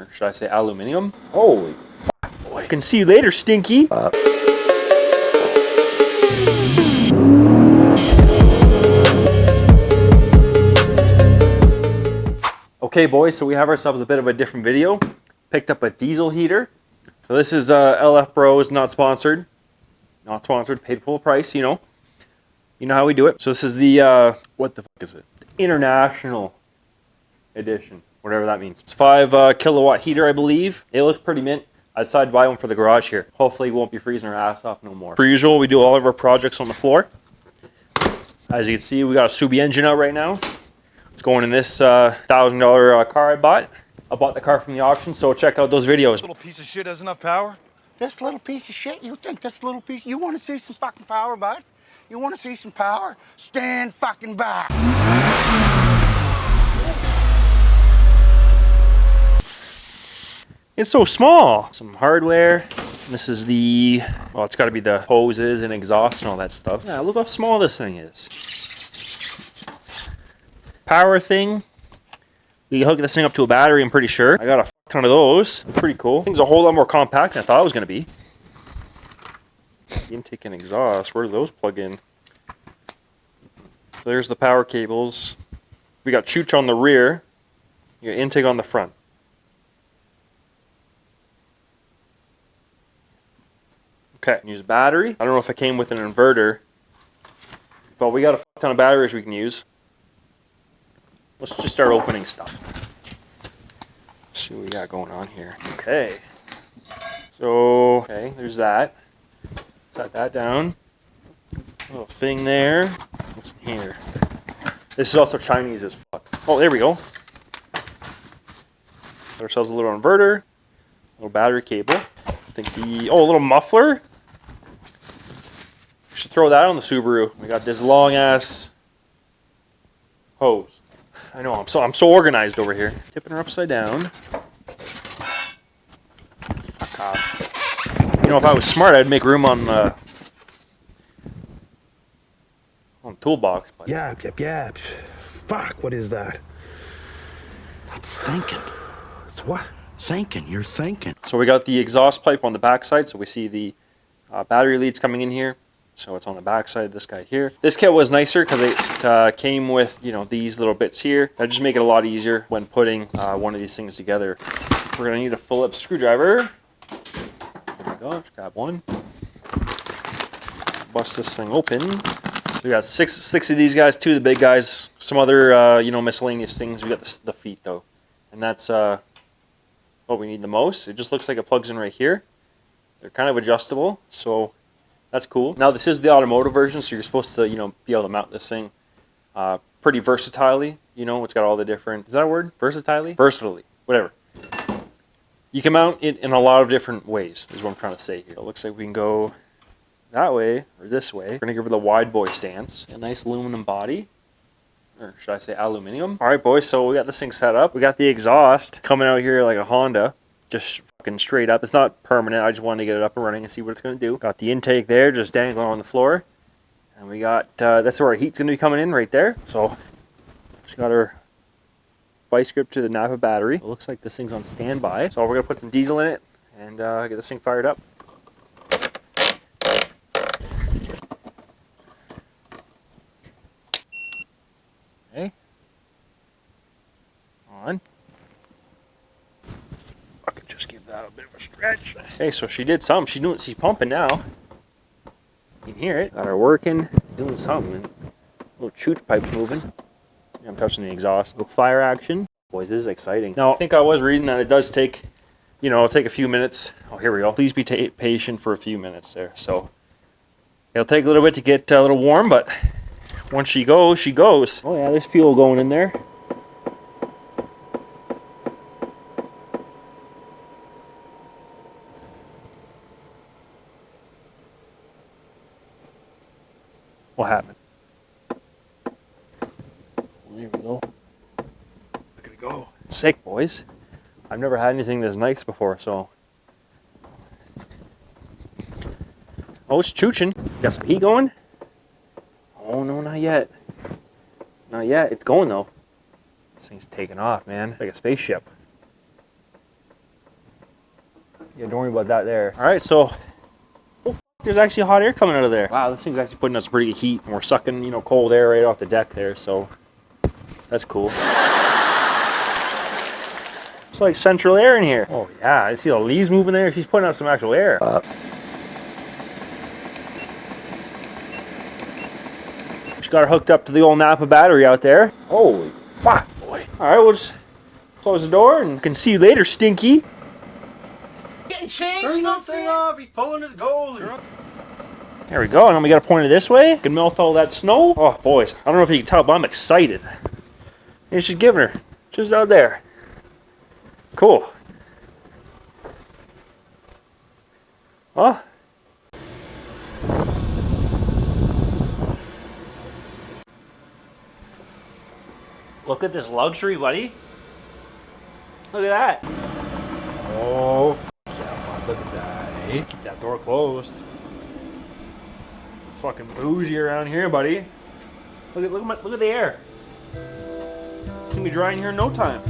or should I say aluminum. Holy fuck, boy. Can see you later, Stinky. Okay, boys, so we have ourselves a bit of a different video. Picked up a diesel heater. So this is LF Bros, not sponsored. Not sponsored, paid full price, you know. You know how we do it. So this is the, what the fuck is it? The International Edition, whatever that means. It's 5 kilowatt heater, I believe. It looks pretty mint. I decided to buy one for the garage here. Hopefully we won't be freezing our ass off no more. Per usual, we do all of our projects on the floor. As you can see, we got a Subi engine out right now. It's going in this $1,000 car I bought. I bought the car from the auction, so check out those videos. This little piece of shit has enough power? This little piece of shit, you think this little piece, you want to see some fucking power, bud? You want to see some power? Stand fucking back. It's so small. Some hardware. This is the, well, it's got to be the hoses and exhaust and all that stuff. Yeah, look how small this thing is. Power thing. We can hook this thing up to a battery, I'm pretty sure. I got a ton of those. Pretty cool. Thing's a whole lot more compact than I thought it was going to be. Intake and exhaust, where do those plug in? There's the power cables. We got chooch on the rear. You got intake on the front. Okay, use battery. I don't know if it came with an inverter, but we got a ton of batteries we can use. Let's just start opening stuff. Let's see what we got going on here. Okay. So, okay, there's that. Set that down. Little thing there. What's in here? This is also Chinese as fuck. Oh, there we go. Got ourselves a little inverter. Little battery cable. I think the, oh, a little muffler. We should throw that on the Subaru. We got this long ass hose. I know, I'm so organized over here. Tipping her upside down. Fuck off. You know, if I was smart, I'd make room on the toolbox. But Yeah. Fuck, what is that? That's thinking. It's what? Thinking, you're thinking. So we got the exhaust pipe on the back side, so we see the battery leads coming in here. So it's on the back side of this guy here. This kit was nicer because it came with, you know, these little bits here. That just make it a lot easier when putting one of these things together. We're gonna need a Phillips screwdriver. There we go, just grab one. Bust this thing open. So we got six of these guys, 2 of the big guys, some other, you know, miscellaneous things. We got the feet though. And that's what we need the most. It just looks like it plugs in right here. They're kind of adjustable, so that's cool. Now this is the automotive version, so you're supposed to, you know, be able to mount this thing pretty versatilely. You know, it's got all the different, is that a word? Versatilely? Versatilely, whatever. You can mount it in a lot of different ways, is what I'm trying to say here. It looks like we can go that way or this way. We're gonna give her the wide boy stance. A nice aluminum body. Or should I say aluminum? All right, boys, so we got this thing set up. We got the exhaust coming out here like a Honda, just fucking straight up. It's not permanent. I just wanted to get it up and running and see what it's going to do. Got the intake there, just dangling on the floor. And we got, that's where our heat's going to be coming in right there. So, just got our vice grip to the Napa battery. It looks like this thing's on standby. So we're going to put some diesel in it and get this thing fired up. Okay. On. I could just give that a bit of a stretch. Okay, so she did something. She's pumping now. You can hear it. Got her working, doing something. Little chooch pipe moving. Yeah, I'm touching the exhaust. Little fire action. Boys, this is exciting. Now, I think I was reading that it does take, you know, it'll take a few minutes. Oh, here we go. Please be patient for a few minutes there. So, it'll take a little bit to get a little warm, but once she goes, she goes. Oh yeah, there's fuel going in there. What happened? There we go. Look at it go. Sick, boys. I've never had anything this nice before, so. Oh, it's chooching. Got some heat going? Oh, no, not yet. Not yet. It's going, though. This thing's taking off, man. Like a spaceship. Yeah, don't worry about that there. All right, so there's actually hot air coming out of there. Wow, this thing's actually putting us pretty heat, and we're sucking, you know, cold air right off the deck there. So that's cool. It's like central air in here. Oh yeah, I see the leaves moving there. She's putting out some actual air. She got her hooked up to the old Napa battery out there. Holy fuck, boy. All right, we'll just close the door and can see you later, Stinky. Getting changed. Turn that thing off. He's pulling his goalie. There we go. And then we got to point it this way. Can melt all that snow. Oh, boys. I don't know if you can tell, but I'm excited. And she's giving her. Just out there. Cool. Oh. Look at this luxury, buddy. Look at that. Oh, yeah, look at that. Hey, keep that door closed. Fucking bougie around here, buddy. Look at the air. It's gonna be dry in here in no time.